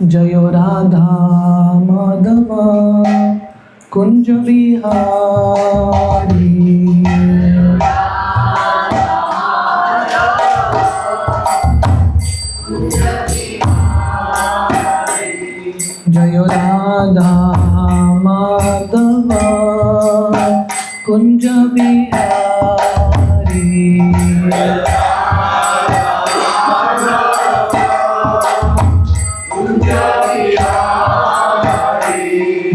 जय राधा माधव कुंज बिहारी। जय राधा माधव कुंज बिहारी।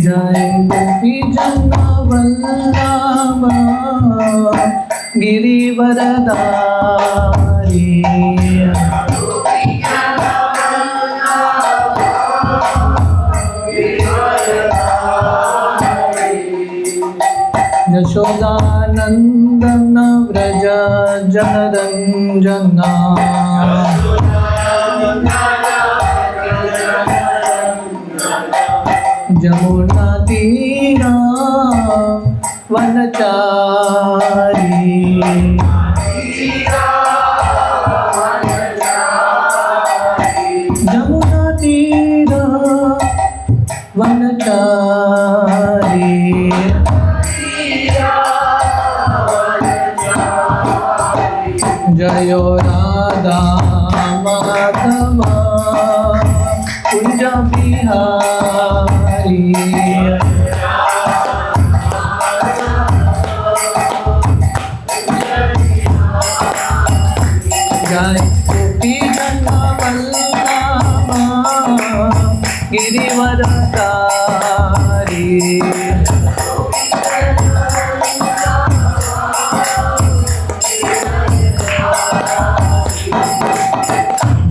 जय गोपी जन वल्लभ गिरिवरधारी। यशोदानंदन व्रज जनरंजना। जमुना तीरा वनचारी। जमुना तीरा वनचारी। जय राधा माधव कुंज बिहारी। जय गोपी जन वल्लभ गिरिवरधारी।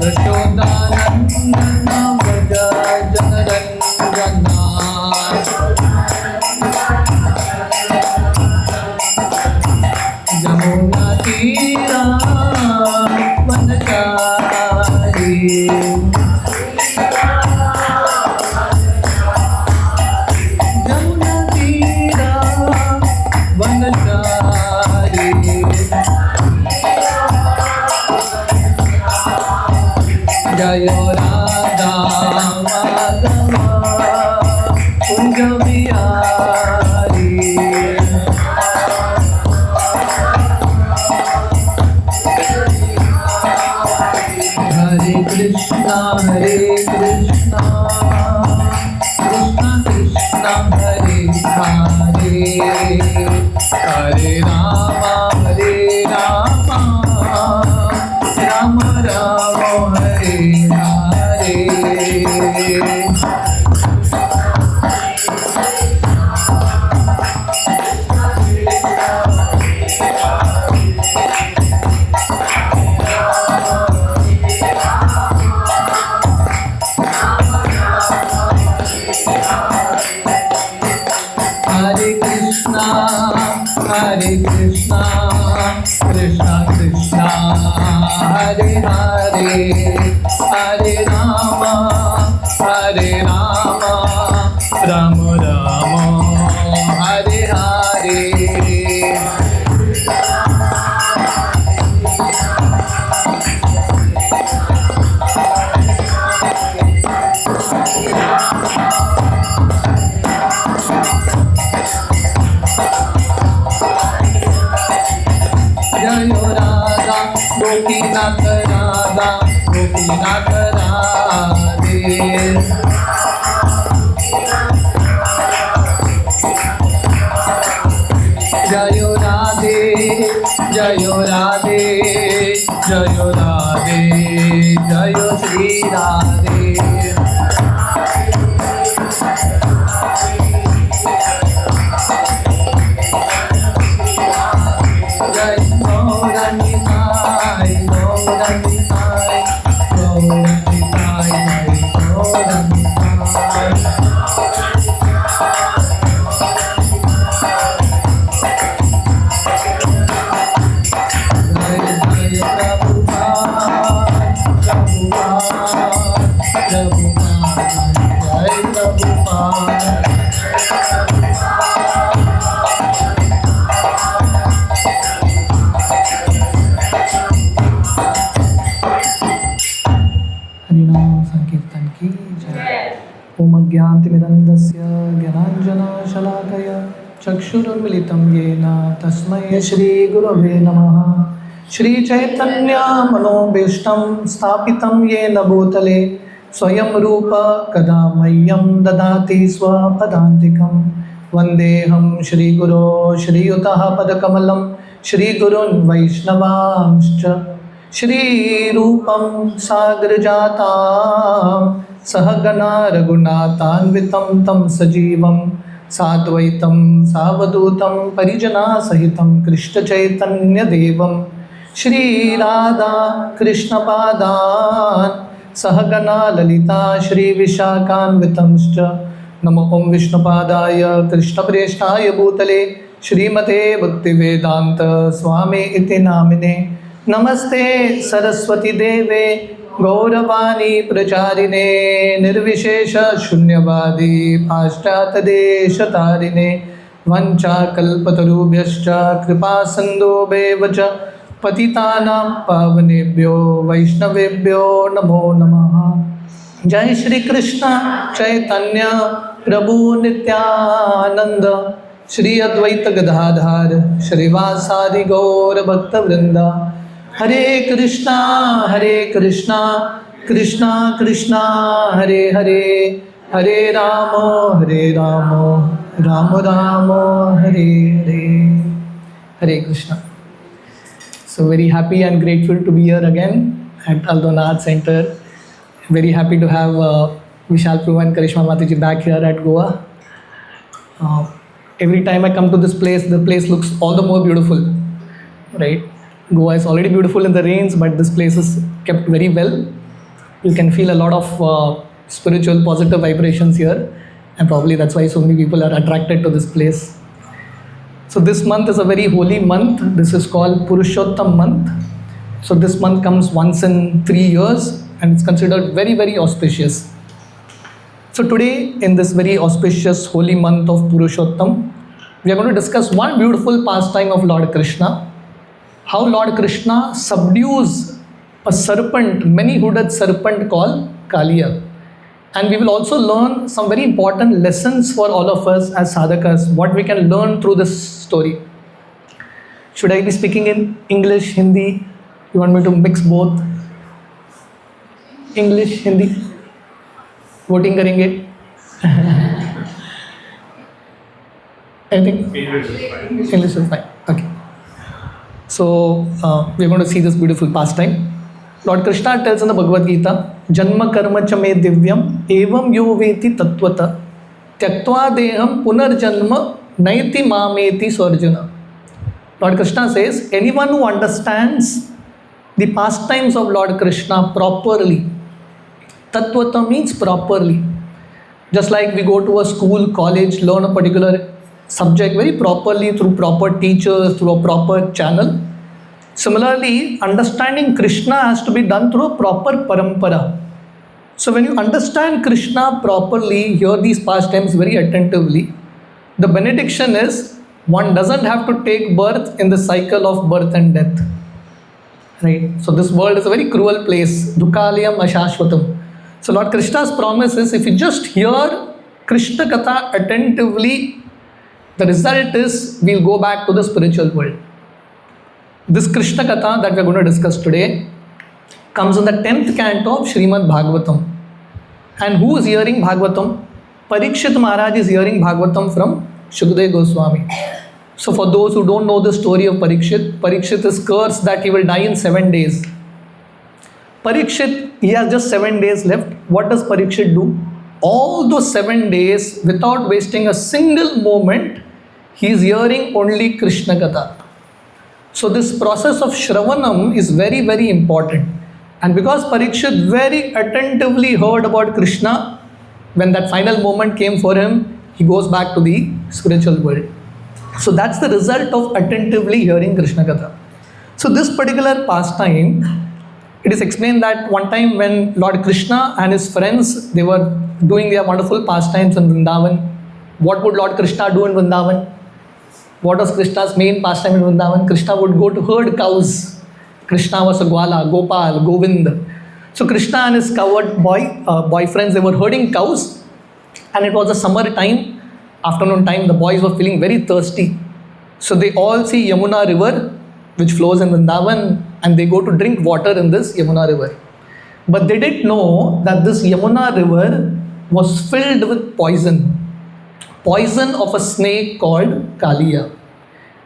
यशोदानंदन व्रज जनरंजना। जमुना तीरा वनचारी। जमुना तीरा वनचारी। जय राधा माधव कुंज बिहारी। हरे कृष्णा कृष्णा कृष्णा हरे हरे। हरे राम राम राम हरे हरे। हरे कृष्णा कृष्णा कृष्णा हरे हरे। हरे राम राम राम हरे हरे। जय राधा गोपीनाथ राधा गोपीनाथ राधे। जय राधे जय राधे जय राधे जय श्री राधे। जय गौरनिताय गौरनिताय गौरनिताय जय गौरनिताय। जय जय प्रभुपाद प्रभुपाद प्रभुपाद जय प्रभुपाद। हरिनाम संकीर्तन की जय। ॐ अज्ञानतिमिरन्धस्य ज्ञानाञ्जनशलाकया चक्षुरुन्मिलितं येन तस्मै श्रीगुरवे नमः। श्रीचैतन्यमनोभीष्टं स्थापितं येन भूतले स्वयं रूप कदा मह्यं ददाति स्वपदान्तिकं। वन्देऽहं श्रीगुरो श्रीयुतः पदकमलं श्रीगुरुन् वैष्णवांश्च श्रीरूपं साग्रजातां सहगना रघुनाथान्वितं तं सजीवं साद्वैतं सावधूतं परिजनासहितं कृष्णचैतन्यदेवं श्रीराधा कृष्णपादान् सहगना ललिता श्रीविशाखान्वितंश्च। नमो ॐ विष्णुपादाय कृष्णप्रेष्ठाय भूतले श्रीमते भक्तिवेदान्त स्वामी इति नामिने। नमस्ते सरस्वती देवे गौरवाणी प्रचारिणे निर्विशेष शून्यवादी पाश्चात्यदेशतारिणे वञ्चाकल्पतरुभ्यश्च कृपा सिन्धुभ्येव च पतितानां पावनेभ्यो वैष्णवेभ्यो नमो नमः। जय श्री कृष्ण चैतन्य प्रभु नित्यानंद श्री अद्वैत गदाधर श्रीवासादि गौर भक्तवृंद। हरे कृष्णा कृष्णा कृष्णा हरे हरे, हरे राम राम राम हरे हरे। हरे Krishna. So very happy and grateful to be here again at Aldona Center. Very happy to have Vishal Prabhu and Karishma Mataji back here at Goa. Every time I come to this place, the place looks all the more beautiful, right? Goa is already beautiful in the rains, but this place is kept very well. You can feel a lot of spiritual positive vibrations here, and probably that's why so many people are attracted to this place. So this month is a very holy month. This is called Purushottam month. So this month comes once in 3 years and it's considered very, very auspicious. So today in this very auspicious holy month of Purushottam, we are going to discuss one beautiful pastime of Lord Krishna. How Lord Krishna subdues a serpent, many-hooded serpent called Kaliya. And we will also learn some very important lessons for all of us as sadhakas, what we can learn through this story. Should I be speaking in English, Hindi? You want me to mix both? English, Hindi? Voting करेंगे? Anything? English is fine. Okay. So we are going to see this beautiful pastime. Lord Krishna tells in the Bhagavad Gita, Janma karma cha me divyam evam yo veti tattvata tyaktva deham punarjanma naiti mameti swarjana. Lord Krishna says, anyone who understands the pastimes of Lord Krishna properly, tattvata means properly. Just like we go to a school, college, learn a particular subject very properly through proper teachers, through a proper channel. Similarly, understanding Krishna has to be done through a proper parampara. So when you understand Krishna properly, hear these pastimes very attentively, the benediction is one doesn't have to take birth in the cycle of birth and death. Right? So this world is a very cruel place. Dukkhalayam ashashvatam. So Lord Krishna's promise is if you just hear Krishna Katha attentively, the result is we'll go back to the spiritual world. This Krishna Katha that we are going to discuss today comes in the 10th canto of Srimad Bhagavatam. And who is hearing Bhagavatam? Parikshit Maharaj is hearing Bhagavatam from Shukdev Goswami. So for those who don't know the story of Parikshit, Parikshit is cursed that he will die in 7 days. Parikshit, he has just 7 days left. What does Parikshit do? All those 7 days, without wasting a single moment, he is hearing only Krishna Katha. So this process of Shravanam is very, very important. And because Parikshit very attentively heard about Krishna, when that final moment came for him, he goes back to the spiritual world. So that's the result of attentively hearing Krishna Katha. So this particular pastime, it is explained that one time when Lord Krishna and his friends, they were doing their wonderful pastimes in Vrindavan. What would Lord Krishna do in Vrindavan? What was Krishna's main pastime in Vrindavan? Krishna would go to herd cows. Krishna was a Gwala, Gopal, Govind. So Krishna and his coward boyfriends, they were herding cows. and it was a summer time, afternoon time. The boys were feeling very thirsty. So they all see Yamuna river, which flows in Vrindavan, and they go to drink water in this Yamuna river. But they didn't know that this Yamuna river was filled with poison. Poison of a snake called Kaliya.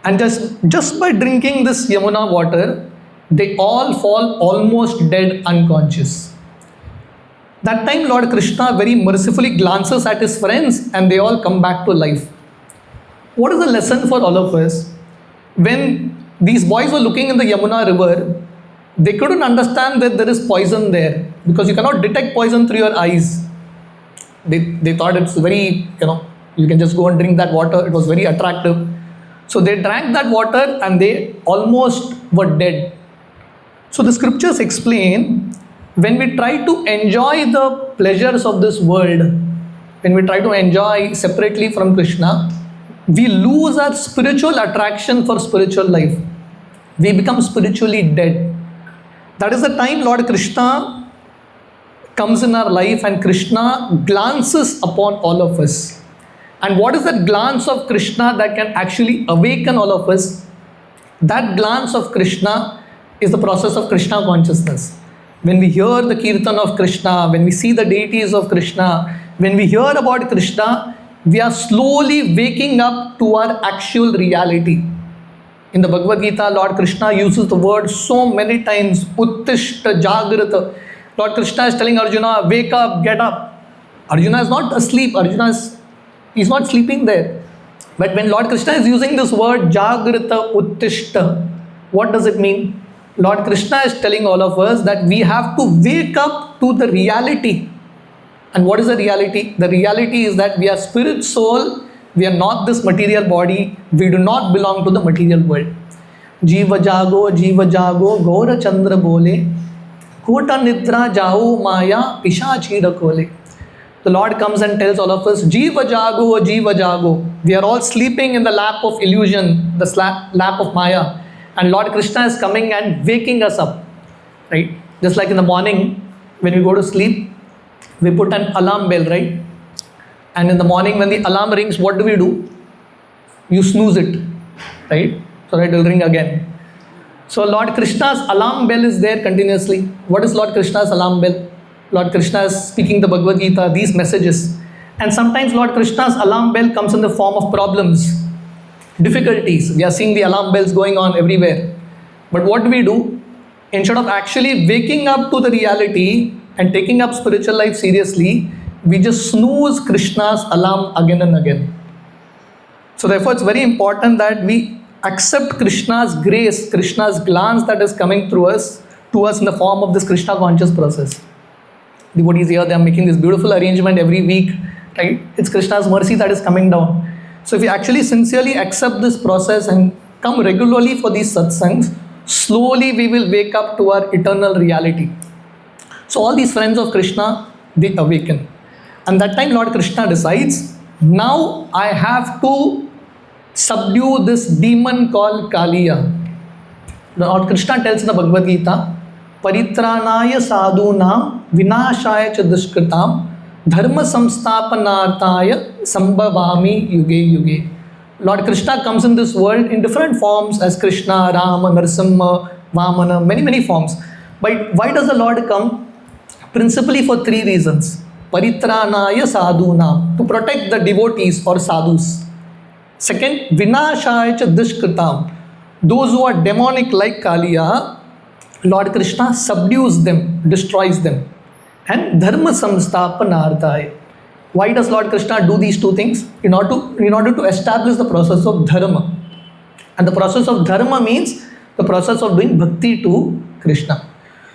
And just by drinking this Yamuna water, they all fall almost dead unconscious. That time Lord Krishna very mercifully glances at his friends and they all come back to life. What is the lesson for all of us? When these boys were looking in the Yamuna river, they couldn't understand that there is poison there because you cannot detect poison through your eyes. They thought it's very, you can just go and drink that water. It was very attractive. So they drank that water and they almost were dead. So the scriptures explain, when we try to enjoy the pleasures of this world, when we try to enjoy separately from Krishna, we lose our spiritual attraction for spiritual life. We become spiritually dead. That is the time Lord Krishna comes in our life and Krishna glances upon all of us. And what is that glance of Krishna that can actually awaken all of us? That glance of Krishna is the process of Krishna consciousness. When we hear the kirtan of Krishna, when we see the deities of Krishna, when we hear about Krishna, we are slowly waking up to our actual reality. In the Bhagavad Gita, Lord Krishna uses the word so many times, Uttishta, Jagrata. Lord Krishna is telling Arjuna, wake up, get up. Arjuna is not asleep. He's not sleeping there. But when Lord Krishna is using this word Jagrata Uttishta, what does it mean? Lord Krishna is telling all of us that we have to wake up to the reality. And what is the reality? The reality is that we are spirit soul, we are not this material body, we do not belong to the material world. Jiva jago, Gora Chandra bole, Kota nidra jao maya, Pishachira kole. The Lord comes and tells all of us, Jiva jago. We are all sleeping in the lap of illusion, the lap of Maya. And Lord Krishna is coming and waking us up. Right? Just like in the morning, when we go to sleep, we put an alarm bell, right? And in the morning when the alarm rings, what do? You snooze it, right? So that it will ring again. So Lord Krishna's alarm bell is there continuously. What is Lord Krishna's alarm bell? Lord Krishna is speaking the Bhagavad Gita, these messages. And sometimes Lord Krishna's alarm bell comes in the form of problems, difficulties. We are seeing the alarm bells going on everywhere. But what do? Instead of actually waking up to the reality and taking up spiritual life seriously, we just snooze Krishna's alarm again and again. So therefore it's very important that we accept Krishna's grace, Krishna's glance that is coming through us, to us in the form of this Krishna conscious process. Devotees here, they are making this beautiful arrangement every week, right? It's Krishna's mercy that is coming down. So if we actually sincerely accept this process and come regularly for these satsangs, slowly we will wake up to our eternal reality. So all these friends of Krishna, they awaken. And that time Lord Krishna decides, now I have to subdue this demon called Kaliya. Lord Krishna tells in the Bhagavad Gita, Paritranaya sadhunam vinashaya cha dushkritam dharma samstapanartaya sambhavami yuge yuge. Lord Krishna comes in this world in different forms as Krishna, Rama, Narasimha, Vamana, many forms. But why does the Lord come? Principally for three reasons. Paritranaya sadhunam, to protect the devotees or sadhus. Second, vinashaya cha dushkritam, those who are demonic like Kaliya, Lord Krishna subdues them, destroys them. And dharma samstapanartaya. Why does Lord Krishna do these two things? In order to establish the process of dharma. And the process of dharma means the process of doing bhakti to Krishna.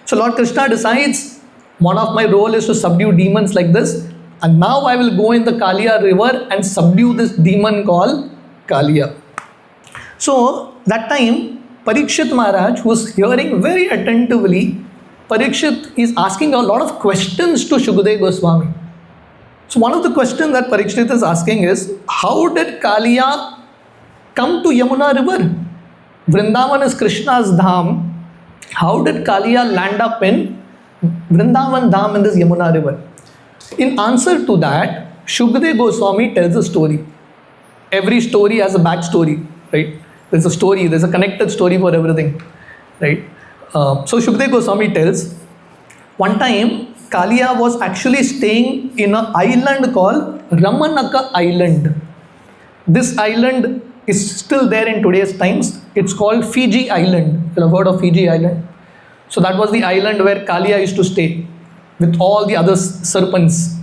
So Lord Krishna decides, one of my role is to subdue demons like this, and now I will go in the Kaliya river and subdue this demon called Kaliya. So that time, Parikshit Maharaj, who was hearing very attentively, Parikshit is asking a lot of questions to Shukadeva Goswami. So one of the questions that Parikshit is asking is, how did Kaliya come to Yamuna river? Vrindavan is Krishna's dham. How did Kaliya land up in Vrindavan dham in this Yamuna river? In answer to that, Shukdev Goswami tells a story. Every story has a backstory, right? There's a story, there's a connected story for everything, right? So Shukdev Goswami tells, one time Kaliya was actually staying in an island called Ramanaka Island. This island is still there in today's times. It's called Fiji Island. You'll have heard of Fiji Island. So that was the island where Kaliya used to stay with all the other serpents.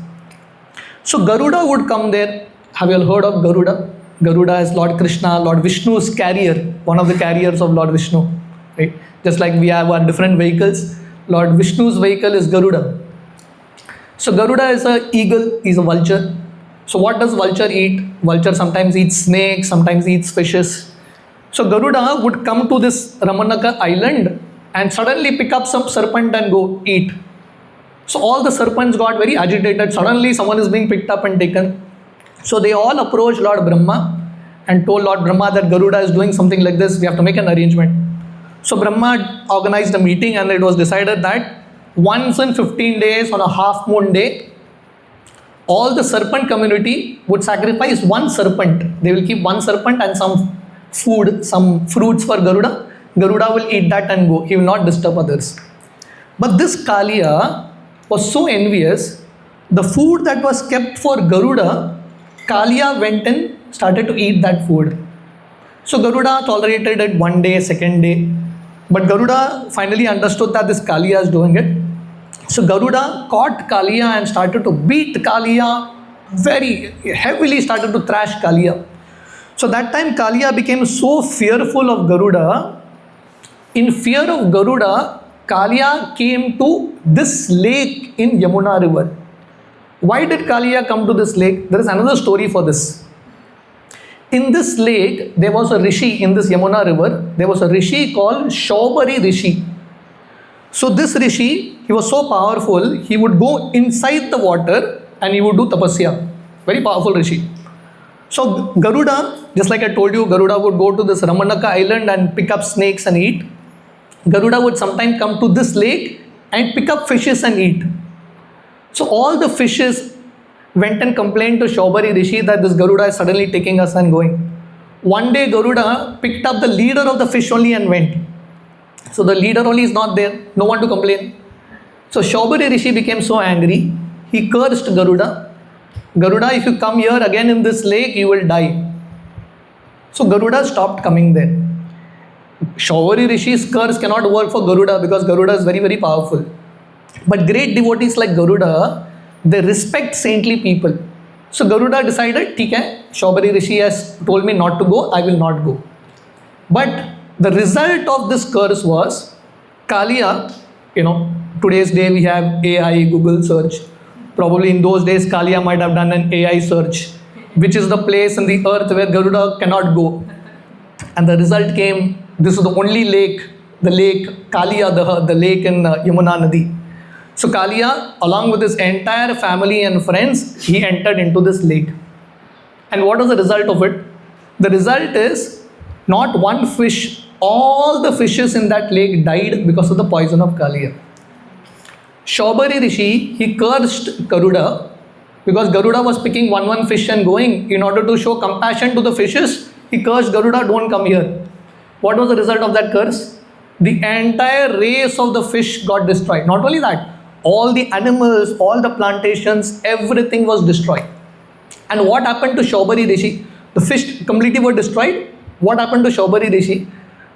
So Garuda would come there. Have you all heard of Garuda? Garuda is Lord Krishna, Lord Vishnu's carrier, one of the carriers of Lord Vishnu. Right? Just like we have our different vehicles, Lord Vishnu's vehicle is Garuda. So Garuda is an eagle, he's a vulture. So what does vulture eat? Vulture sometimes eats snakes, sometimes eats fishes. So Garuda would come to this Ramanaka island and suddenly pick up some serpent and go eat. So all the serpents got very agitated. Suddenly someone is being picked up and taken. So they all approached Lord Brahma and told Lord Brahma that Garuda is doing something like this. We have to make an arrangement. So Brahma organized a meeting and it was decided that once in 15 days on a half moon day, all the serpent community would sacrifice one serpent. They will keep one serpent and some food, some fruits for Garuda. Garuda will eat that and go. He will not disturb others. But this Kaliya was so envious. The food that was kept for Garuda, Kaliya went and started to eat that food. So Garuda tolerated it one day, second day. But Garuda finally understood that this Kaliya is doing it. So Garuda caught Kaliya and started to beat Kaliya very heavily, started to thrash Kaliya. So that time Kaliya became so fearful of Garuda. In fear of Garuda, Kaliya came to this lake in Yamuna river. Why did Kaliya come to this lake? There is another story for this. In this lake, there was a rishi in this Yamuna river. There was a rishi called Shaubari Rishi. So this rishi, he was so powerful, he would go inside the water and he would do tapasya. Very powerful rishi. So Garuda, just like I told you, Garuda would go to this Ramanaka island and pick up snakes and eat. Garuda would sometimes come to this lake and pick up fishes and eat. So all the fishes went and complained to Shaubari Rishi that this Garuda is suddenly taking us and going. One day Garuda picked up the leader of the fish only and went. So the leader only is not there, no one to complain. So Shaubari Rishi became so angry, he cursed Garuda. Garuda, if you come here again in this lake, you will die. So Garuda stopped coming there. Shaubari Rishi's curse cannot work for Garuda because Garuda is very, very powerful. But great devotees like Garuda, they respect saintly people. So Garuda decided, ठीक है, Shaubari Rishi has told me not to go, I will not go. But the result of this curse was Kaliya, today's day we have AI, Google search. Probably in those days Kaliya might have done an AI search, which is the place in the earth where Garuda cannot go. And the result came, this is the only lake, the lake Kaliya, the lake in Yamuna Nadi. So Kaliya, along with his entire family and friends, he entered into this lake. And what was the result of it? The result is not one fish, all the fishes in that lake died because of the poison of Kaliya. Shaubari Rishi, he cursed Garuda because Garuda was picking one fish and going. In order to show compassion to the fishes, he cursed Garuda, don't come here. What was the result of that curse? The entire race of the fish got destroyed. Not only that, all the animals, all the plantations, everything was destroyed. And what happened to Shaubari Rishi? The fish completely were destroyed. What happened to Shaubari Rishi?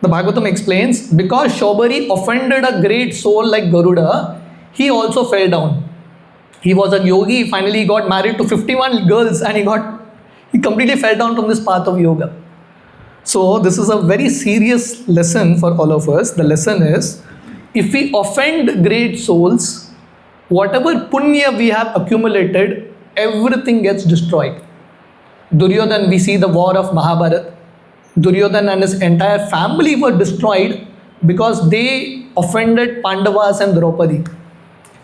The Bhagavatam explains, because Shaubari offended a great soul like Garuda, he also fell down. He was a yogi, finally he got married to 51 girls and he completely fell down from this path of yoga. So this is a very serious lesson for all of us. The lesson is, if we offend great souls, whatever punya we have accumulated, everything gets destroyed. Duryodhan, we see the war of Mahabharata. Duryodhan and his entire family were destroyed because they offended Pandavas and Draupadi.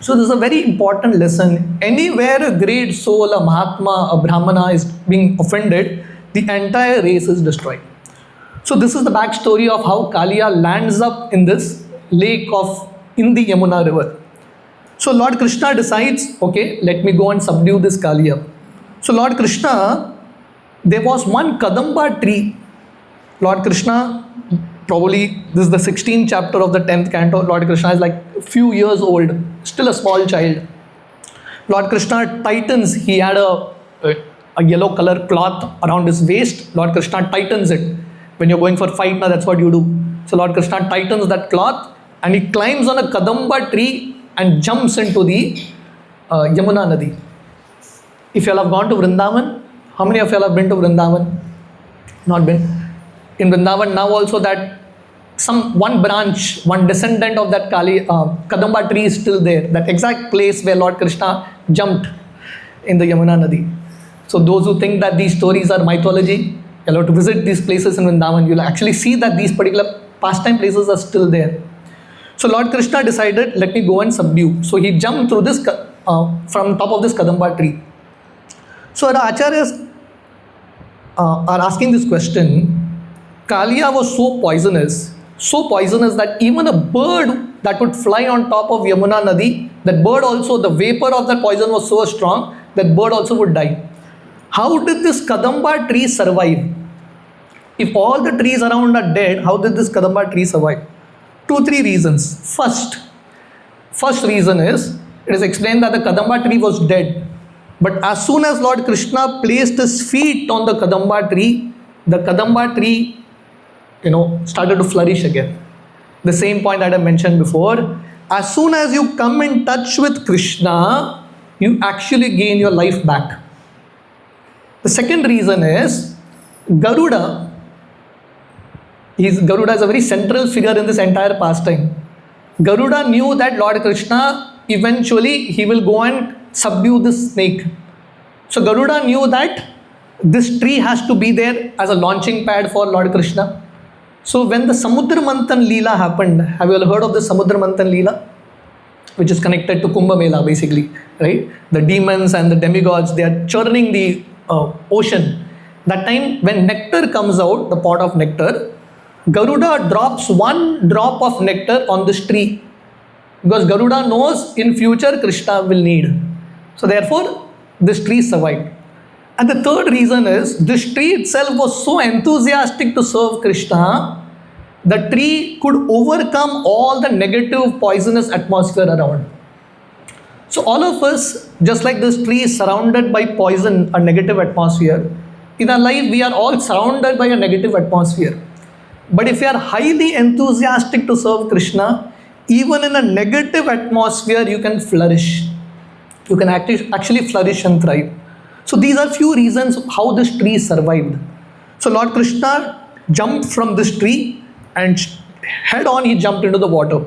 So this is a very important lesson. Anywhere a great soul, a Mahatma, a Brahmana is being offended, the entire race is destroyed. So this is the backstory of how Kaliya lands up in this lake in the Yamuna river. So Lord Krishna decides, okay, let me go and subdue this Kaliya. So Lord Krishna, there was one Kadamba tree. Lord Krishna, probably this is the 16th chapter of the 10th canto. Lord Krishna is like a few years old, still a small child. Lord Krishna tightens, he had a yellow color cloth around his waist. Lord Krishna tightens it. When you're going for fight now, that's what you do. So Lord Krishna tightens that cloth and he climbs on a Kadamba tree and jumps into the Yamuna Nadi. If you all have gone to Vrindavan, how many of you all have been to Vrindavan? Not been. In Vrindavan now also that one branch, one descendant of that Kadamba tree is still there. That exact place where Lord Krishna jumped in the Yamuna Nadi. So those who think that these stories are mythology, you'll have to visit these places in Vrindavan. You'll actually see that these particular pastime places are still there. So Lord Krishna decided, let me go and subdue. So he jumped through this from top of this Kadamba tree. So our acharyas are asking this question. Kaliya was so poisonous that even a bird that would fly on top of Yamuna Nadi, that bird also, the vapor of that poison was so strong, that bird also would die. How did this Kadamba tree survive? If all the trees around are dead, how did this Kadamba tree survive? 2-3 reasons. First reason is, it is explained that the Kadamba tree was dead. But as soon as Lord Krishna placed his feet on the Kadamba tree started to flourish again. The same point that I mentioned before. As soon as you come in touch with Krishna, you actually gain your life back. The second reason is Garuda. Garuda is a very central figure in this entire pastime. Garuda knew that Lord Krishna eventually he will go and subdue this snake. So Garuda knew that this tree has to be there as a launching pad for Lord Krishna. So when the Samudra Manthan Leela happened, have you all heard of the Samudra Manthan Leela? Which is connected to Kumbh Mela basically, right? The demons and the demigods, they are churning the ocean. That time when nectar comes out, the pot of nectar, Garuda drops one drop of nectar on this tree. Because Garuda knows in future Krishna will need. So therefore, this tree survived. And the third reason is, this tree itself was so enthusiastic to serve Krishna, the tree could overcome all the negative poisonous atmosphere around. So all of us, just like this tree is surrounded by poison, a negative atmosphere, in our life we are all surrounded by a negative atmosphere. But if you are highly enthusiastic to serve Krishna, even in a negative atmosphere, you can flourish. You can actually flourish and thrive. So these are few reasons how this tree survived. So Lord Krishna jumped from this tree and head on he jumped into the water.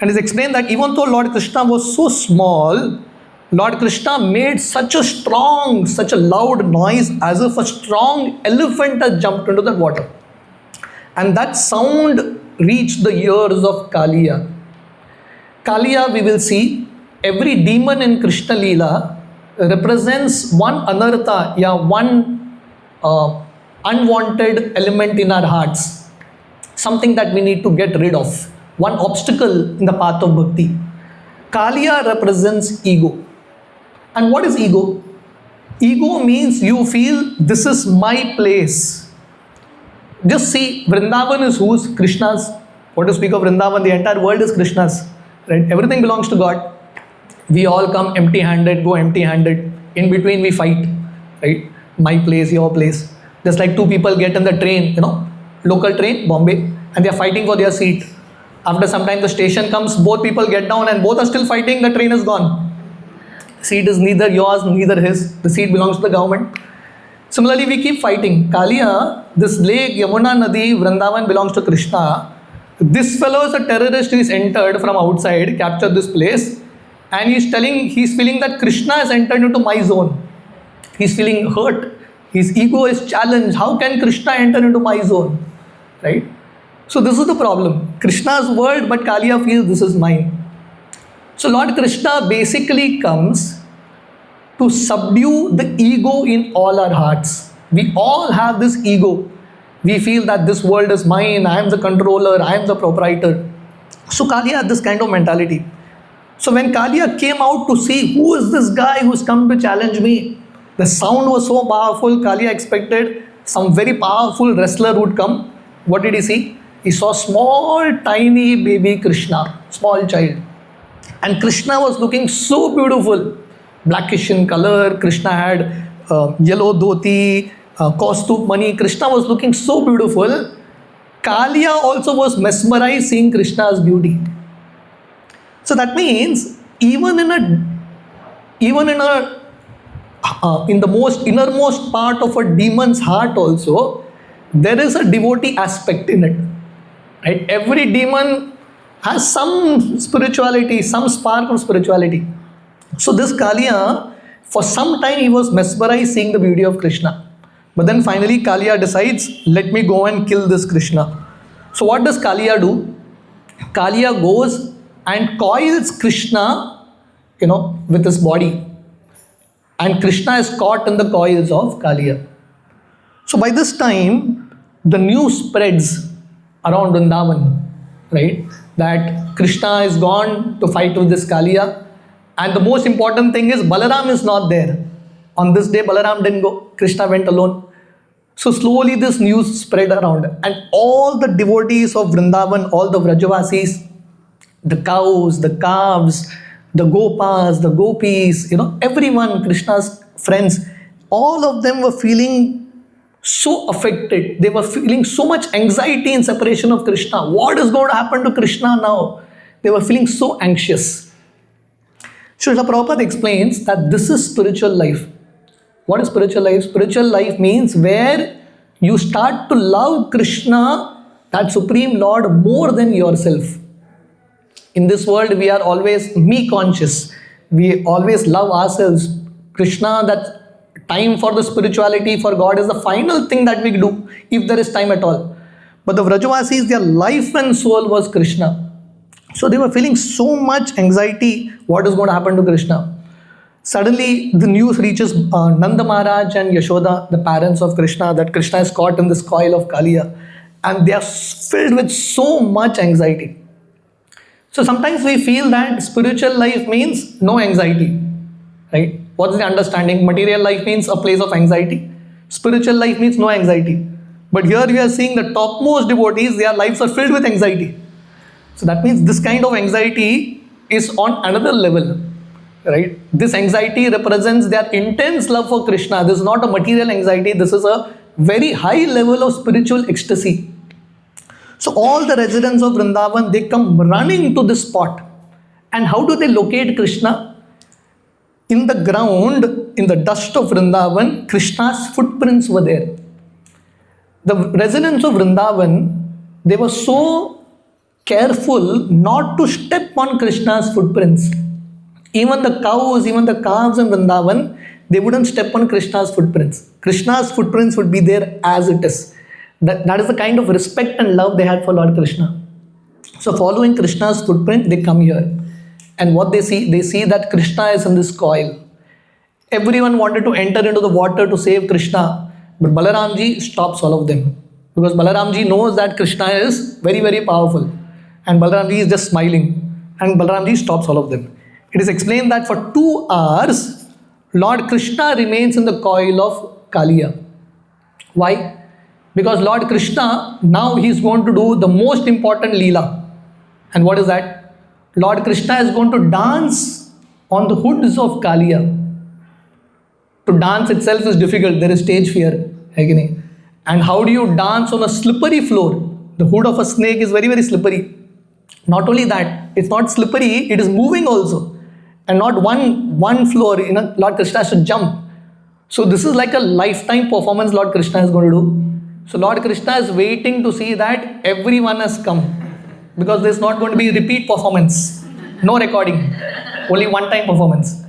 And it's explained that even though Lord Krishna was so small, Lord Krishna made such a loud noise as if a strong elephant has jumped into the water. And that sound reached the ears of Kaliya. Kaliya, we will see, every demon in Krishna Leela represents one anartha, one unwanted element in our hearts. Something that we need to get rid of. One obstacle in the path of bhakti. Kaliya represents ego. And what is ego? Ego means you feel this is my place. Just see, Vrindavan is whose? Krishna's. What to speak of Vrindavan? The entire world is Krishna's. Right? Everything belongs to God. We all come empty-handed, go empty-handed. In between we fight. Right? My place, your place. Just like two people get in the train, local train, Bombay, and they are fighting for their seat. After some time the station comes, both people get down and both are still fighting, the train is gone. Seat is neither yours, neither his. The seat belongs to the government. Similarly, we keep fighting. Kaliya, this lake, Yamuna Nadi, Vrindavan belongs to Krishna. This fellow is a terrorist who is entered from outside, captured this place, and he's feeling that Krishna has entered into my zone. He's feeling hurt. His ego is challenged. How can Krishna enter into my zone? Right? So this is the problem. Krishna's world, but Kaliya feels this is mine. So Lord Krishna basically comes to subdue the ego in all our hearts. We all have this ego. We feel that this world is mine, I am the controller, I am the proprietor. So Kaliya had this kind of mentality. So when Kaliya came out to see who is this guy who's come to challenge me, The sound was so powerful, Kaliya expected some very powerful wrestler would come. What did he see? He saw small, tiny baby Krishna, small child. And Krishna was looking so beautiful, blackish in color. Krishna had yellow dhoti, costume money. Krishna was looking so beautiful. Kaliya also was mesmerized seeing Krishna's beauty. So that means even in the most innermost part of a demon's heart also, there is a devotee aspect in it. Right? Every demon has some spirituality, some spark of spirituality. So this Kaliya, for some time he was mesmerized seeing the beauty of Krishna. But then finally Kaliya decides, let me go and kill this Krishna. So what does Kaliya do? Kaliya goes and coils Krishna, with his body. And Krishna is caught in the coils of Kaliya. So by this time, the news spreads around Vrindavan, right? That Krishna is gone to fight with this Kaliya. And the most important thing is Balaram is not there. On this day, Balaram didn't go. Krishna went alone. So slowly this news spread around. And all the devotees of Vrindavan, all the Vrajavasis, the cows, the calves, the Gopas, the Gopis, everyone, Krishna's friends, all of them were feeling so affected. They were feeling so much anxiety in separation of Krishna. What is going to happen to Krishna now? They were feeling so anxious. Srila Prabhupada explains that this is spiritual life. What is spiritual life? Spiritual life means where you start to love Krishna, that Supreme Lord, more than yourself. In this world, we are always me conscious. We always love ourselves. Krishna, that time for the spirituality, for God is the final thing that we do, if there is time at all. But the Vrajavasis, their life and soul was Krishna. So they were feeling so much anxiety, what is going to happen to Krishna. Suddenly, the news reaches Nanda Maharaj and Yashoda, the parents of Krishna, that Krishna is caught in this coil of Kaliya. And they are filled with so much anxiety. So sometimes we feel that spiritual life means no anxiety, right? What's the understanding? Material life means a place of anxiety. Spiritual life means no anxiety. But here we are seeing the topmost devotees, their lives are filled with anxiety. So that means this kind of anxiety is on another level, right? This anxiety represents their intense love for Krishna. This is not a material anxiety. This is a very high level of spiritual ecstasy. So all the residents of Vrindavan, they come running to this spot. And how do they locate Krishna? In the ground, in the dust of Vrindavan, Krishna's footprints were there. The residents of Vrindavan, they were so careful not to step on Krishna's footprints. Even the cows, even the calves in Vrindavan, they wouldn't step on Krishna's footprints. Krishna's footprints would be there as it is. That is the kind of respect and love they had for Lord Krishna. So following Krishna's footprint, they come here. And what they see that Krishna is in this coil. Everyone wanted to enter into the water to save Krishna. But Balaramji stops all of them. Because Balaramji knows that Krishna is very, very powerful. And Balaramji is just smiling. And Balaramji stops all of them. It is explained that for 2 hours, Lord Krishna remains in the coil of Kaliya. Why? Because Lord Krishna, now he is going to do the most important Leela. And what is that? Lord Krishna is going to dance on the hoods of Kaliya. To dance itself is difficult. There is stage fear. And how do you dance on a slippery floor? The hood of a snake is very, very slippery. Not only that, it's not slippery, it is moving also. And not one floor, Lord Krishna has to jump. So this is like a lifetime performance Lord Krishna is going to do. So Lord Krishna is waiting to see that everyone has come. Because there's not going to be repeat performance. No recording. Only one-time performance.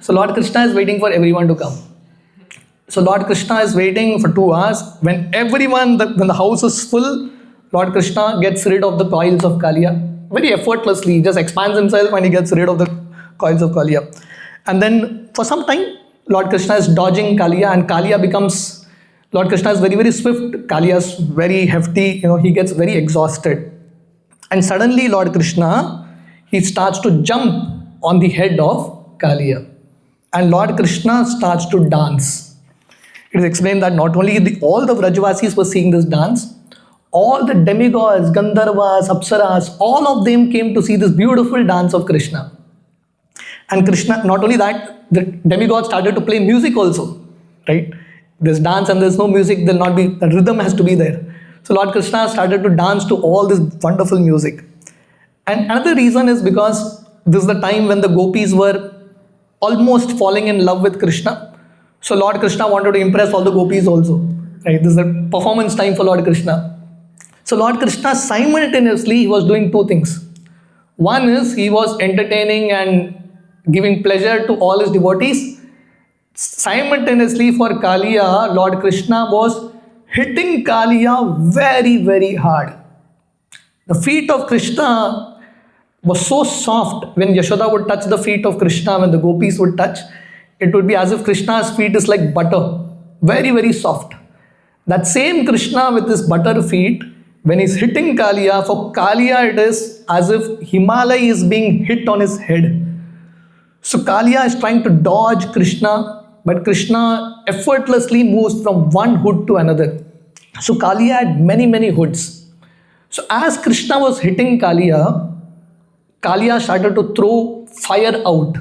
So Lord Krishna is waiting for everyone to come. So Lord Krishna is waiting for 2 hours. When the house is full, Lord Krishna gets rid of the coils of Kaliya. Very effortlessly, he just expands himself and he gets rid of the coils of Kaliya. And then for some time, Lord Krishna is dodging Kaliya, and Kaliya becomes... Lord Krishna is very, very swift. Kaliya is very hefty. He gets very exhausted. And suddenly Lord Krishna, he starts to jump on the head of Kaliya. and Lord Krishna starts to dance. It is explained that not only all the Vrajavasis were seeing this dance, all the demigods, Gandharvas, Apsaras, all of them came to see this beautiful dance of Krishna. And Krishna, not only that, the demigods started to play music also, right? There's dance and there's no music, there'll not be, the rhythm has to be there. So Lord Krishna started to dance to all this wonderful music. And another reason is because this is the time when the gopis were almost falling in love with Krishna. So Lord Krishna wanted to impress all the gopis also, right? This is the performance time for Lord Krishna. So Lord Krishna simultaneously he was doing two things. One is he was entertaining and giving pleasure to all his devotees. Simultaneously for Kaliya, Lord Krishna was hitting Kaliya very, very hard. The feet of Krishna was so soft. When Yashoda would touch the feet of Krishna, when the gopis would touch, it would be as if Krishna's feet is like butter. Very, very soft. That same Krishna with his butter feet, when he's hitting Kaliya, for Kaliya it is as if Himalaya is being hit on his head. So Kaliya is trying to dodge Krishna, but Krishna effortlessly moves from one hood to another. So Kaliya had many, many hoods. So as Krishna was hitting Kaliya, Kaliya started to throw fire out.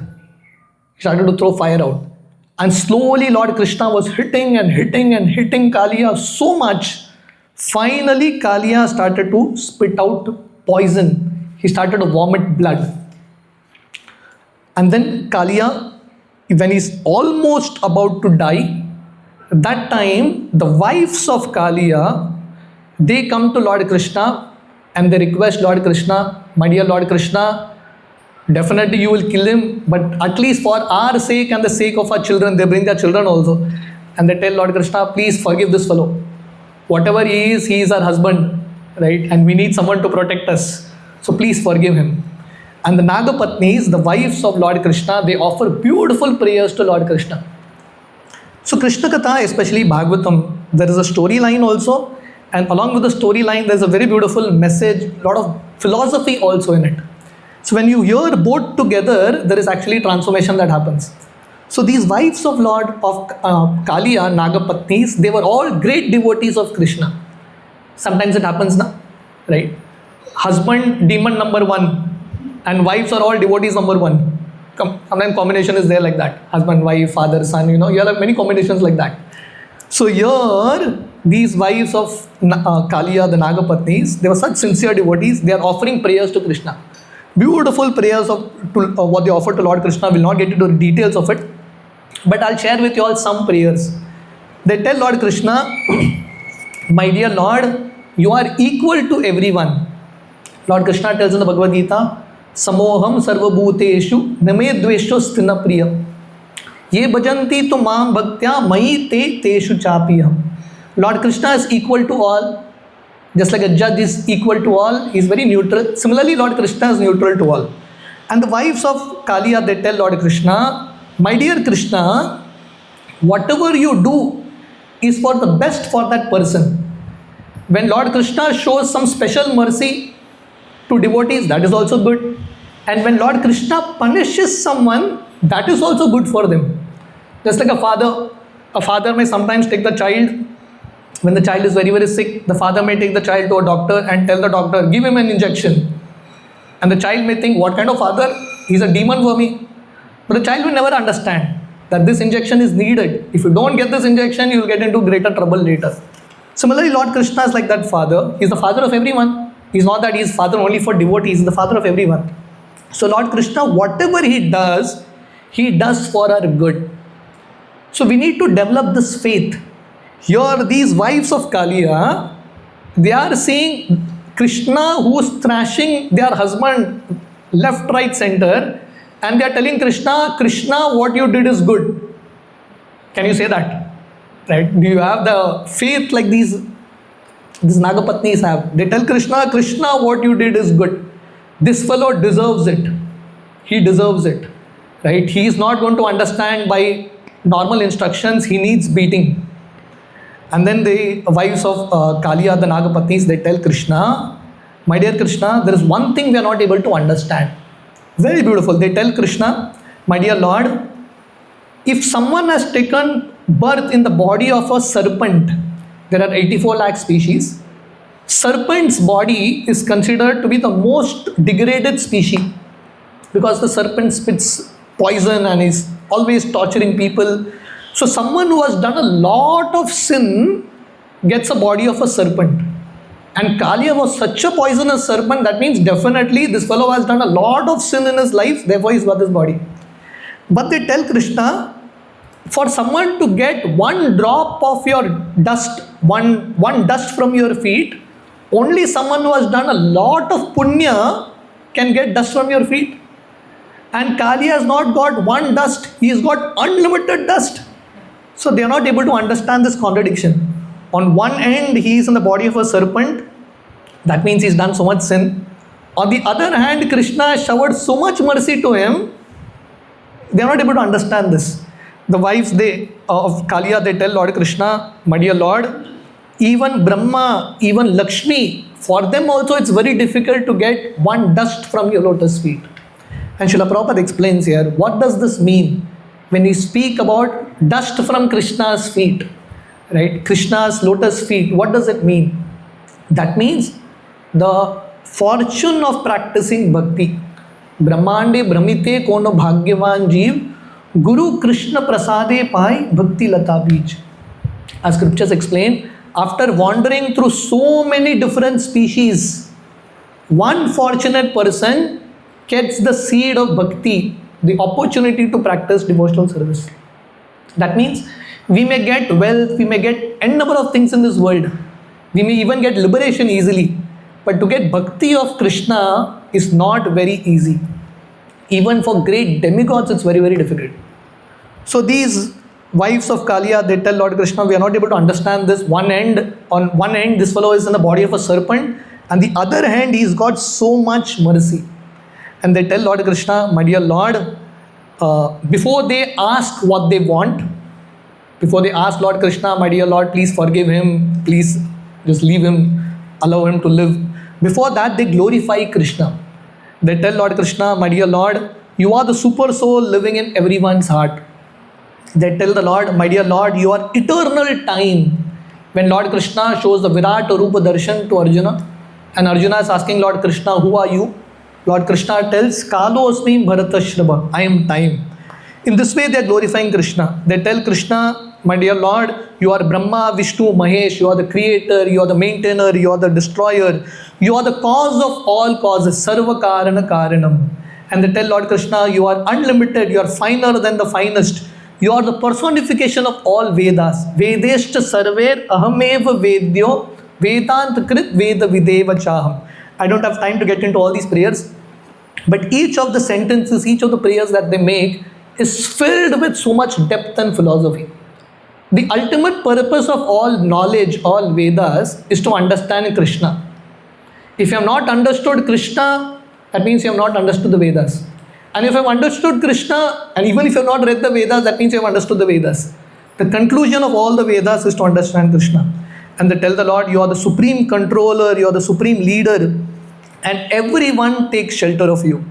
He started to throw fire out. And slowly Lord Krishna was hitting and hitting and hitting Kaliya so much. Finally Kaliya started to spit out poison. He started to vomit blood. And then Kaliya, when he's almost about to die, that time the wives of Kaliya, they come to Lord Krishna and they request Lord Krishna, my dear Lord Krishna, definitely you will kill him, but at least for our sake and the sake of our children, they bring their children also. And they tell Lord Krishna, please forgive this fellow. Whatever he is our husband, right? And we need someone to protect us. So please forgive him. And the Nagapatnis, the wives of Lord Krishna, they offer beautiful prayers to Lord Krishna. So Krishna Katha, especially Bhagavatam, there is a storyline also. And along with the storyline, there's a very beautiful message, a lot of philosophy also in it. So when you hear both together, there is actually transformation that happens. So these wives of Lord of Kaliya, Nagapatnis, they were all great devotees of Krishna. Sometimes it happens now, right? Husband, demon number one, and wives are all devotees number one. Sometimes combination is there like that. Husband, wife, father, son, you have many combinations like that. So here, these wives of Kaliya, the Nagapatnis, they were such sincere devotees, they are offering prayers to Krishna. Beautiful prayers of what they offer to Lord Krishna. Will not get into the details of it, but I'll share with you all some prayers. They tell Lord Krishna, my dear Lord, you are equal to everyone. Lord Krishna tells in the Bhagavad Gita, Samoham sarvabhuteshu name dvesho sthina priya. Ye bhajanti tu mam bhaktya mai te teshu chapiyam. Lord Krishna is equal to all. Just like a judge is equal to all, he is very neutral. Similarly, Lord Krishna is neutral to all. And the wives of Kaliya, they tell Lord Krishna, my dear Krishna, whatever you do is for the best for that person. When Lord Krishna shows some special mercy to devotees, that is also good. And when Lord Krishna punishes someone, that is also good for them. Just like a father may sometimes take the child. When the child is very, very sick, the father may take the child to a doctor and tell the doctor, give him an injection. And the child may think, what kind of father? He's a demon for me. But the child will never understand that this injection is needed. If you don't get this injection, you will get into greater trouble later. Similarly, Lord Krishna is like that father. He's the father of everyone. He's not that he's father only for devotees. He's the father of everyone. So Lord Krishna, whatever he does for our good. So we need to develop this faith. Here, these wives of Kaliya, they are seeing Krishna who is thrashing their husband left, right, center, and they are telling Krishna, Krishna, what you did is good. Can you say that? Right? Do you have the faith like these Nagapatnis have? They tell Krishna, Krishna, what you did is good. This fellow deserves it. He deserves it. Right? He is not going to understand by normal instructions. He needs beating. And then the wives of Kaliya, the Nagapatnis, they tell Krishna, my dear Krishna, there is one thing we are not able to understand. Very beautiful. They tell Krishna, my dear Lord, if someone has taken birth in the body of a serpent, there are 84 lakh species. Serpent's body is considered to be the most degraded species because the serpent spits poison and is always torturing people. So someone who has done a lot of sin gets a body of a serpent. And Kaliya was such a poisonous serpent, that means definitely this fellow has done a lot of sin in his life, therefore he's got this body. But they tell Krishna, for someone to get one drop of your dust, one dust from your feet, only someone who has done a lot of punya can get dust from your feet. And Kaliya has not got one dust, he has got unlimited dust. So they are not able to understand this contradiction. On one end, he is in the body of a serpent, that means he's done so much sin. On the other hand, Krishna showered so much mercy to him, they are not able to understand this. The wives of Kaliya, they tell Lord Krishna, my dear Lord, even Brahma, even Lakshmi, for them also it's very difficult to get one dust from your lotus feet. And Srila Prabhupada explains here, what does this mean? When we speak about dust from Krishna's feet, right? Krishna's lotus feet, what does it mean? That means the fortune of practicing bhakti. Brahmande brahmite kono bhagyavan jeev, Guru Krishna prasade pai bhakti lata beej. As scriptures explain, after wandering through so many different species, one fortunate person gets the seed of bhakti, the opportunity to practice devotional service. That means we may get wealth, we may get n number of things in this world. We may even get liberation easily. But to get bhakti of Krishna is not very easy. Even for great demigods, it's very, very difficult. So these wives of Kaliya, they tell Lord Krishna, we are not able to understand this. On one end, this fellow is in the body of a serpent. And the other hand, he's got so much mercy. And they tell Lord Krishna, my dear Lord, before they ask what they want, before they ask Lord Krishna, my dear Lord, please forgive him, please just leave him, allow him to live. Before that, they glorify Krishna. They tell Lord Krishna, my dear Lord, you are the super soul living in everyone's heart. They tell the Lord, my dear Lord, you are eternal time. When Lord Krishna shows the Virat Rupa Darshan to Arjuna, and Arjuna is asking Lord Krishna, who are you? Lord Krishna tells, Kalo Asmi Bharatashraba, I am time. In this way, they are glorifying Krishna. They tell Krishna, my dear Lord, you are Brahma, Vishnu, Mahesh, you are the creator, you are the maintainer, you are the destroyer, you are the cause of all causes, Sarva Karana Karanam. And they tell Lord Krishna, you are unlimited, you are finer than the finest, you are the personification of all Vedas. Vedeshta Sarver Ahameva Vedyo Vedant Krit Veda Videva Chaham. I don't have time to get into all these prayers, but each of the sentences, each of the prayers that they make is filled with so much depth and philosophy. The ultimate purpose of all knowledge, all Vedas, is to understand Krishna. If you have not understood Krishna, that means you have not understood the Vedas. And if you have understood Krishna, and even if you have not read the Vedas, that means you have understood the Vedas. The conclusion of all the Vedas is to understand Krishna. And they tell the Lord, you are the supreme controller, you are the supreme leader, and everyone takes shelter of you.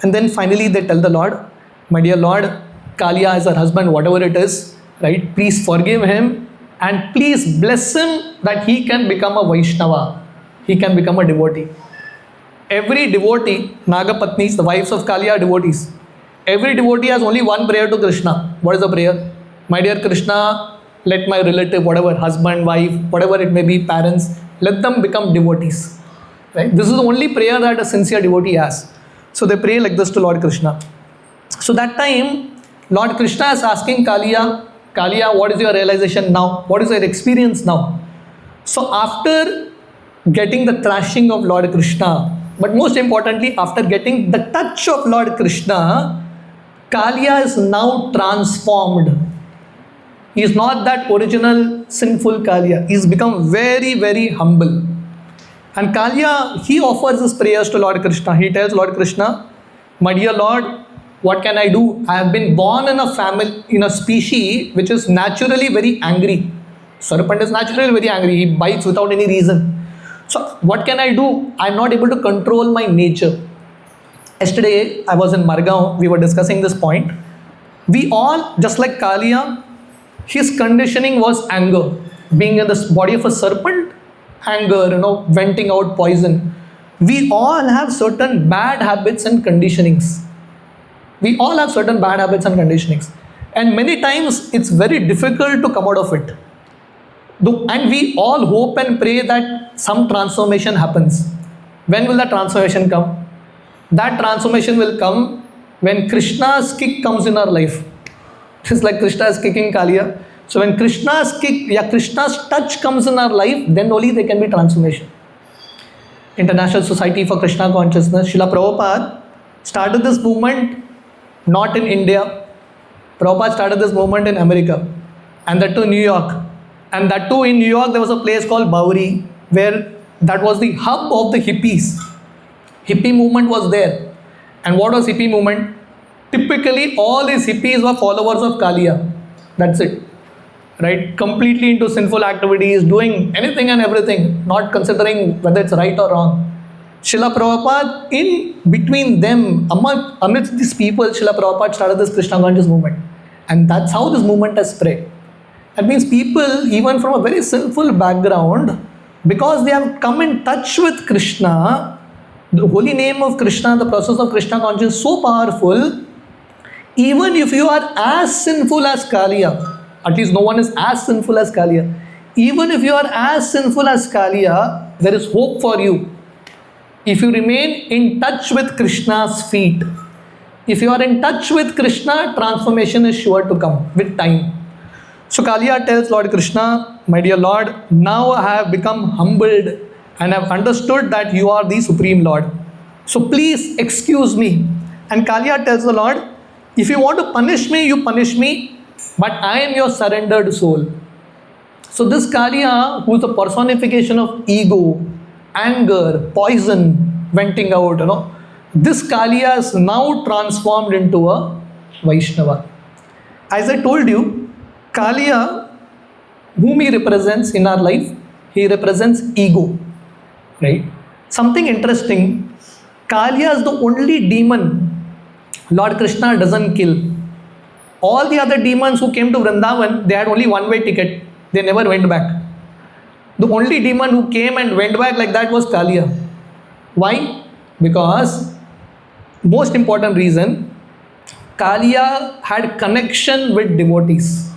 And then finally they tell the Lord, my dear Lord, Kaliya is her husband, whatever it is, right? Please forgive him and please bless him that he can become a Vaishnava. He can become a devotee. Every devotee, Nagapatnis, the wives of Kaliya are devotees. Every devotee has only one prayer to Krishna. What is the prayer? My dear Krishna, let my relative, whatever, husband, wife, whatever it may be, parents, let them become devotees. Right? This is the only prayer that a sincere devotee has. So they pray like this to Lord Krishna. So that time, Lord Krishna is asking Kaliya, Kaliya, what is your realization now? What is your experience now? So after getting the thrashing of Lord Krishna, but most importantly, after getting the touch of Lord Krishna, Kaliya is now transformed. He is not that original sinful Kaliya. He has become very, very humble. And Kaliya, he offers his prayers to Lord Krishna. He tells Lord Krishna, my dear Lord, what can I do? I have been born in a family, in a species which is naturally very angry. Serpent is naturally very angry. He bites without any reason. So what can I do? I am not able to control my nature. Yesterday, I was in Margaon. We were discussing this point. We all, just like Kaliya, his conditioning was anger. Being in the body of a serpent, anger, venting out poison. We all have certain bad habits and conditionings. We all have certain bad habits and conditionings. And many times it's very difficult to come out of it. And we all hope and pray that some transformation happens. When will that transformation come? That transformation will come when Krishna's kick comes in our life. Just like Krishna is kicking Kaliya. So when Krishna's touch comes in our life, then only there can be transformation. International Society for Krishna Consciousness, Srila Prabhupada started this movement not in India. Prabhupada started this movement in America, and that too New York. And that too in New York there was a place called Bowery, where that was the hub of the hippies. Hippie movement was there. And what was hippie movement? Typically all these hippies were followers of Kaliya. That's it. Right? Completely into sinful activities, doing anything and everything, not considering whether it's right or wrong. Srila Prabhupada, in between them, amidst these people, Srila Prabhupada started this Krishna conscious movement. And that's how this movement has spread. That means people, even from a very sinful background, because they have come in touch with Krishna, the holy name of Krishna, the process of Krishna consciousness is so powerful. Even if you are as sinful as Kaliya, at least no one is as sinful as Kaliya. Even if you are as sinful as Kaliya, there is hope for you. If you remain in touch with Krishna's feet, if you are in touch with Krishna, transformation is sure to come with time. So Kaliya tells Lord Krishna, my dear Lord, now I have become humbled and have understood that you are the Supreme Lord. So please excuse me. And Kaliya tells the Lord, if you want to punish me, you punish me, but I am your surrendered soul. So this Kaliya, who is the personification of ego, anger, poison, venting out, this Kaliya is now transformed into a Vaishnava. As I told you, Kaliya, whom he represents in our life, he represents ego, right? Something interesting, Kaliya is the only demon Lord Krishna doesn't kill. All the other demons who came to Vrindavan, they had only one-way ticket. They never went back. The only demon who came and went back like that was Kaliya. Why? Because, most important reason, Kaliya had connection with devotees.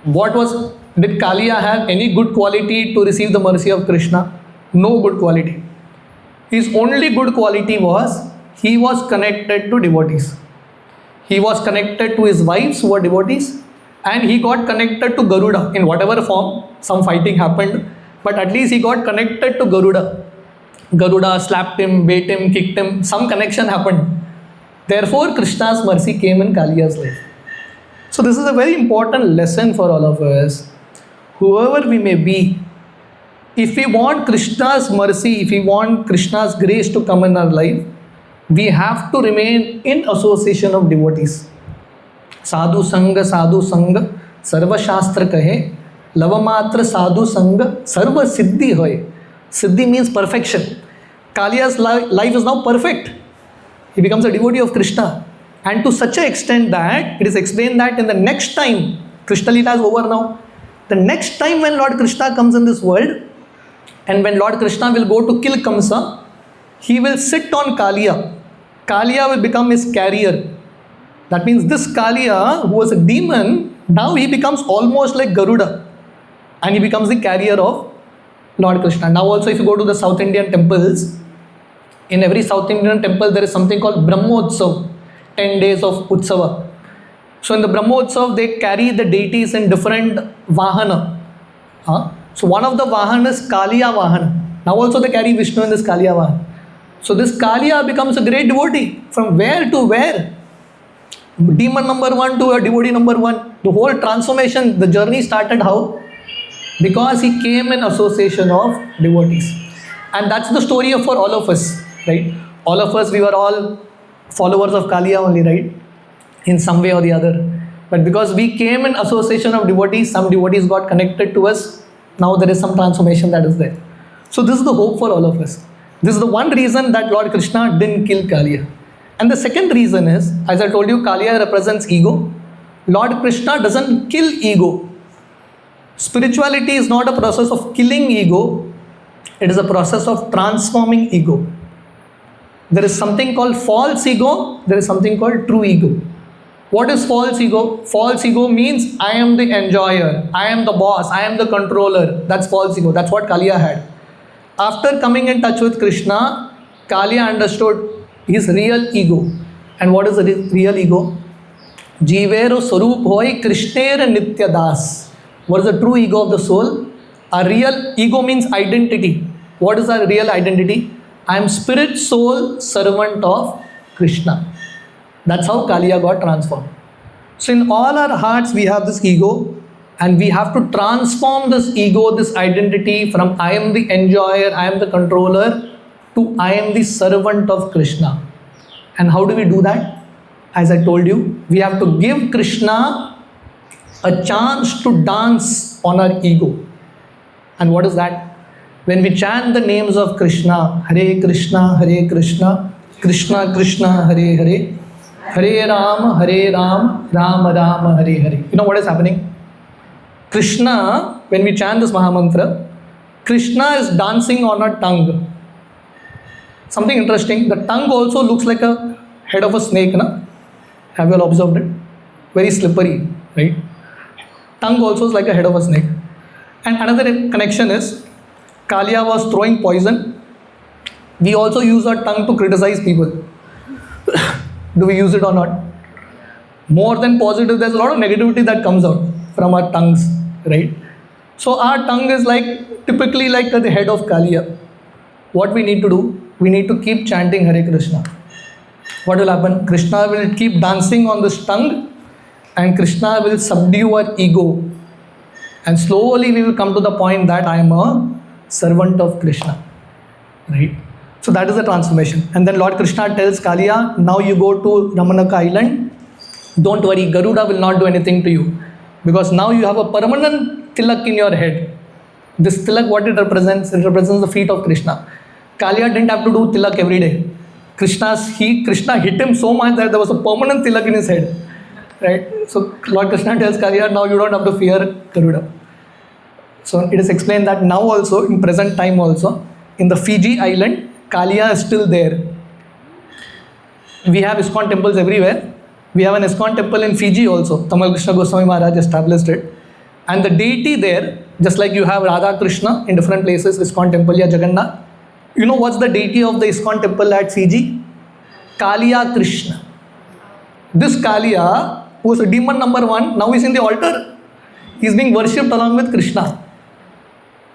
Did Kaliya have any good quality to receive the mercy of Krishna? No good quality. His only good quality was, he was connected to devotees. He was connected to his wives who were devotees, and he got connected to Garuda in whatever form. Some fighting happened, but at least he got connected to Garuda. Garuda slapped him, bait him, kicked him. Some connection happened. Therefore, Krishna's mercy came in Kaliya's life. So this is a very important lesson for all of us. Whoever we may be, if we want Krishna's mercy, if we want Krishna's grace to come in our life, we have to remain in association of devotees. Sadhu Sangha, Sarva Shastra Kahe, Lavamatra Sadhu Sangha, Sarva Siddhi Hoye. Siddhi means perfection. Kaliya's life is now perfect. He becomes a devotee of Krishna. And to such an extent that it is explained that in the next time, Krishna Leela is over now, the next time when Lord Krishna comes in this world, and when Lord Krishna will go to kill Kamsa, he will sit on Kaliya. Kaliya will become his carrier. That means this Kaliya, who was a demon, now he becomes almost like Garuda. And he becomes the carrier of Lord Krishna. Now also if you go to the South Indian temples, in every South Indian temple there is something called Brahmotsav, 10 days of Utsava. So in the Brahmotsav, they carry the deities in different Vahana. So one of the Vahana is Kaliya Vahana. Now also they carry Vishnu in this Kaliya Vahana. So this Kaliya becomes a great devotee. From where to where? Demon number 1 to a devotee number 1. The whole transformation, the journey started how? Because he came in association of devotees. And that's the story for all of us, right? All of us, we were all followers of Kaliya only, right? In some way or the other. But because we came in association of devotees, some devotees got connected to us. Now there is some transformation that is there. So this is the hope for all of us. This is the one reason that Lord Krishna didn't kill Kaliya. And the second reason is, as I told you, Kaliya represents ego. Lord Krishna doesn't kill ego. Spirituality is not a process of killing ego, it is a process of transforming ego. There is something called false ego, there is something called true ego. What is false ego? False ego means I am the enjoyer, I am the boss, I am the controller. That's false ego. That's what Kaliya had. After coming in touch with Krishna, Kaliya understood his real ego. And what is the real ego? Jivero Sarup Hoi Krishnera Nitya Das. What is the true ego of the soul? A real ego means identity. What is our real identity? I am spirit, soul, servant of Krishna. That's how Kaliya got transformed. So in all our hearts we have this ego, and we have to transform this ego, this identity from I am the enjoyer, I am the controller, to I am the servant of Krishna. And how do we do that? As I told you, we have to give Krishna a chance to dance on our ego. And what is that? When we chant the names of Krishna, Hare Krishna, Krishna Krishna, Hare Hare, Hare Ram, Rama Rama, Hare Hare. You know what is happening? Krishna, when we chant this Mahamantra, Krishna is dancing on our tongue. Something interesting, the tongue also looks like a head of a snake, na? Have you all observed it? Very slippery, right? Tongue also is like a head of a snake. And another connection is, Kaliya was throwing poison. We also use our tongue to criticize people. Do we use it or not? More than positive, there's a lot of negativity that comes out from our tongues, right? So our tongue is typically like the head of Kaliya. What we need to do? We need to keep chanting Hare Krishna. What will happen? Krishna will keep dancing on this tongue, and Krishna will subdue our ego. And slowly we will come to the point that I am a servant of Krishna, right? So that is the transformation. And then Lord Krishna tells Kaliya, now you go to Ramanaka island. Don't worry, Garuda will not do anything to you, because now you have a permanent tilak in your head. This tilak, what it represents? It represents the feet of Krishna. Kaliya didn't have to do tilak every day. Krishna hit him so much that there was a permanent tilak in his head, right? So Lord Krishna tells Kaliya, now you don't have to fear Garuda. So it is explained that now also, in present time also, in the Fiji island, Kaliya is still there. We have ISKCON temples everywhere. We have an ISKCON temple in Fiji also. Tamal Krishna Goswami Maharaj established it. And the deity there, just like you have Radha Krishna in different places, ISKCON temple, ya Jagannath. You know what's the deity of the ISKCON temple at Fiji? Kaliya Krishna. This Kaliya, who was a demon number 1, now he's in the altar. He's being worshipped along with Krishna.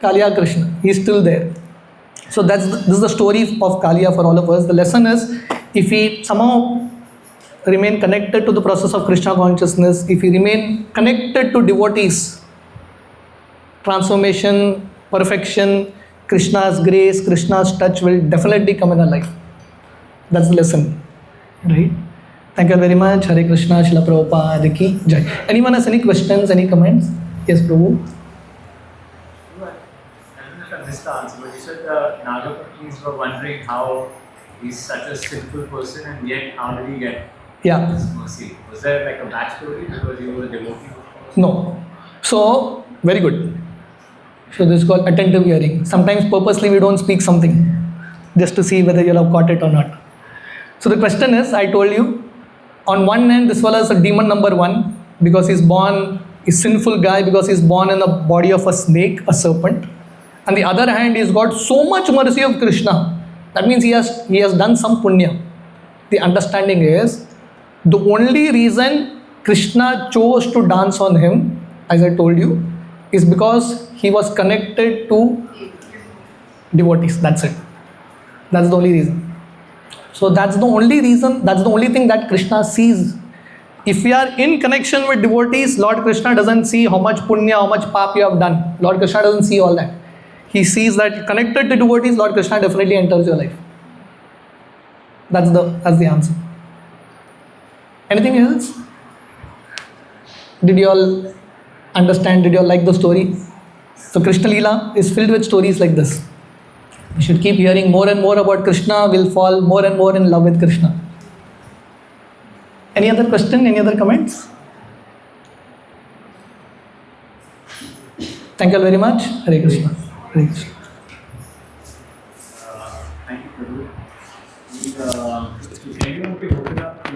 Kaliya Krishna. He's still there. So this is the story of Kaliya for all of us. The lesson is, if we somehow remain connected to the process of Krishna consciousness, if we remain connected to devotees, transformation, perfection, Krishna's grace, Krishna's touch will definitely come in our life. That's the lesson, right? Thank you very much. Hare Krishna, Srila Prabhupada ki Jai. Anyone has any questions, any comments? Yes, Prabhu. I missed the answer, but you said the Nagapatnis were wondering how he's such a sinful person and yet how did he get this mercy? Was there like a backstory because he was a devotee? No. So, very good. So this is called attentive hearing. Sometimes purposely we don't speak something just to see whether you'll have caught it or not. So the question is, I told you, on one hand this fellow is a demon number 1 because he's born, he's sinful guy because he's born in the body of a snake, a serpent. On the other hand, he's got so much mercy of Krishna. That means he has done some punya. The understanding is, the only reason Krishna chose to dance on him, as I told you, is because he was connected to devotees. That's it. That's the only reason. So that's the only reason, that's the only thing that Krishna sees. If we are in connection with devotees, Lord Krishna doesn't see how much punya, how much pap you have done. Lord Krishna doesn't see all that. He sees that connected to devotees, Lord Krishna definitely enters your life. That's the answer. Anything else? Did you all understand? Did you all like the story? So Krishna Leela is filled with stories like this. We should keep hearing more and more about Krishna. We'll fall more and more in love with Krishna. Any other question? Any other comments? Thank you all very much. Hare Krishna. Hare Krishna. Thank you, Prabhu. If anyone could open up